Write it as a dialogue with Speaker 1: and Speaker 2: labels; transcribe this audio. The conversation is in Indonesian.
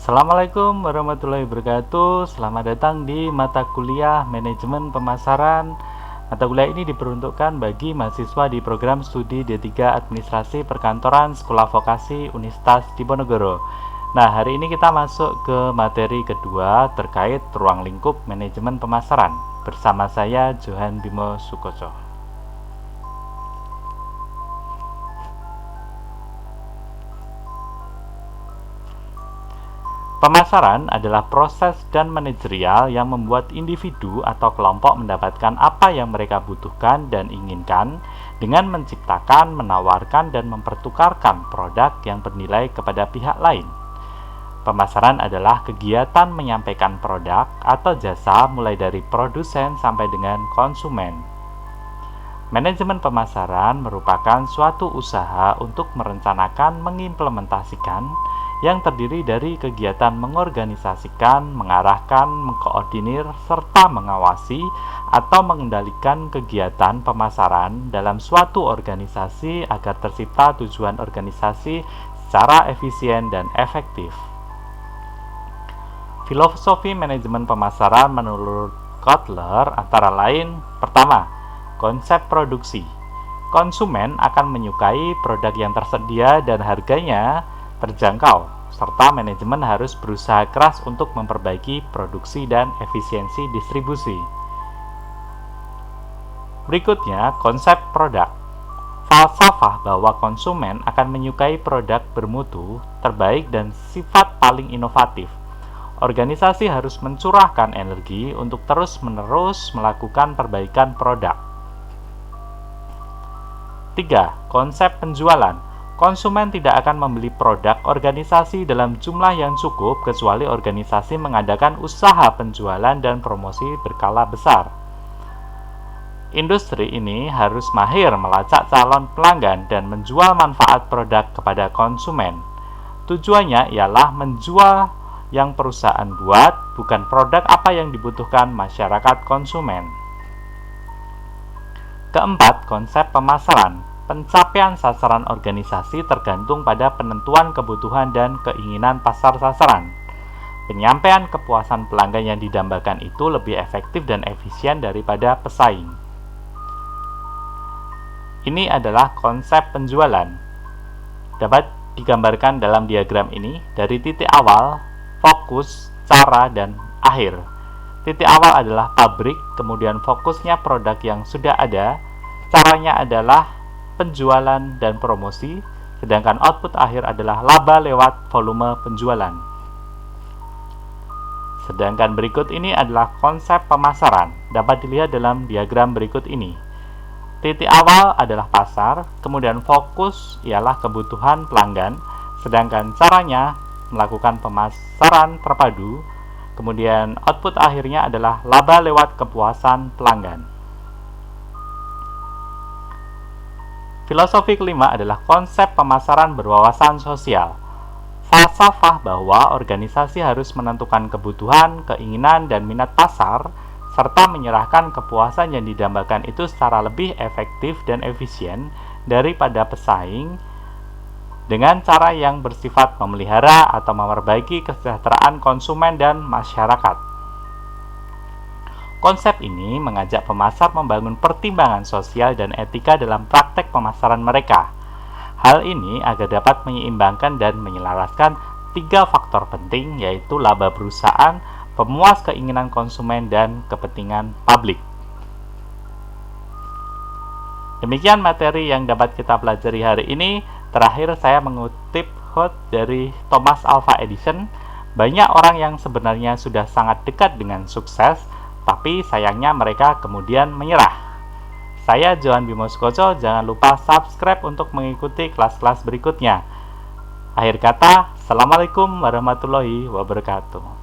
Speaker 1: Assalamualaikum warahmatullahi wabarakatuh. Selamat datang di mata kuliah Manajemen Pemasaran. Mata kuliah ini diperuntukkan bagi mahasiswa di program studi D3 Administrasi Perkantoran Sekolah Vokasi Universitas Diponegoro. Nah, hari ini kita masuk ke materi kedua terkait ruang lingkup manajemen pemasaran. Bersama saya Johan Bimo Sukoco. Pemasaran adalah proses dan manajerial yang membuat individu atau kelompok mendapatkan apa yang mereka butuhkan dan inginkan dengan menciptakan, menawarkan, dan mempertukarkan produk yang bernilai kepada pihak lain. Pemasaran adalah kegiatan menyampaikan produk atau jasa mulai dari produsen sampai dengan konsumen. Manajemen pemasaran merupakan suatu usaha untuk merencanakan, mengimplementasikan, yang terdiri dari kegiatan mengorganisasikan, mengarahkan, mengkoordinir, serta mengawasi atau mengendalikan kegiatan pemasaran dalam suatu organisasi agar tercipta tujuan organisasi secara efisien dan efektif. Filosofi manajemen pemasaran menurut Kotler antara lain: pertama, konsep produksi. Konsumen akan menyukai produk yang tersedia dan harganya terjangkau, serta manajemen harus berusaha keras untuk memperbaiki produksi dan efisiensi distribusi. Berikutnya, konsep produk. Falsafah bahwa konsumen akan menyukai produk bermutu, terbaik, dan sifat paling inovatif. Organisasi harus mencurahkan energi untuk terus-menerus melakukan perbaikan produk. 3. Konsep penjualan. Konsumen tidak akan membeli produk organisasi dalam jumlah yang cukup kecuali organisasi mengadakan usaha penjualan dan promosi berskala besar. Industri ini harus mahir melacak calon pelanggan dan menjual manfaat produk kepada konsumen. Tujuannya ialah menjual yang perusahaan buat, bukan produk apa yang dibutuhkan masyarakat konsumen. Keempat, konsep pemasaran. Pencapaian sasaran organisasi tergantung pada penentuan kebutuhan dan keinginan pasar sasaran. Penyampaian kepuasan pelanggan yang didambakan itu lebih efektif dan efisien daripada pesaing. Ini adalah konsep penjualan. Dapat digambarkan dalam diagram ini dari titik awal, fokus, cara, dan akhir. Titik awal adalah pabrik, kemudian fokusnya produk yang sudah ada, caranya adalah penjualan dan promosi, sedangkan output akhir adalah laba lewat volume penjualan. Sedangkan berikut ini adalah konsep pemasaran, dapat dilihat dalam diagram berikut ini. Titik awal adalah pasar, kemudian fokus ialah kebutuhan pelanggan, sedangkan caranya melakukan pemasaran terpadu, kemudian output akhirnya adalah laba lewat kepuasan pelanggan. Filosofi kelima adalah konsep pemasaran berwawasan sosial. Falsafah bahwa organisasi harus menentukan kebutuhan, keinginan, dan minat pasar, serta menyerahkan kepuasan yang didambakan itu secara lebih efektif dan efisien daripada pesaing dengan cara yang bersifat memelihara atau memperbaiki kesejahteraan konsumen dan masyarakat. Konsep ini mengajak pemasar membangun pertimbangan sosial dan etika dalam praktek pemasaran mereka. Hal ini agar dapat menyeimbangkan dan menyelaraskan 3 faktor penting, yaitu laba perusahaan, pemuas keinginan konsumen, dan kepentingan publik. Demikian materi yang dapat kita pelajari hari ini. Terakhir saya mengutip quote dari Thomas Alva Edison, "Banyak orang yang sebenarnya sudah sangat dekat dengan sukses, tapi sayangnya mereka kemudian menyerah." Saya Johan Bimo Sukoco, jangan lupa subscribe untuk mengikuti kelas-kelas berikutnya. Akhir kata, Assalamualaikum warahmatullahi wabarakatuh.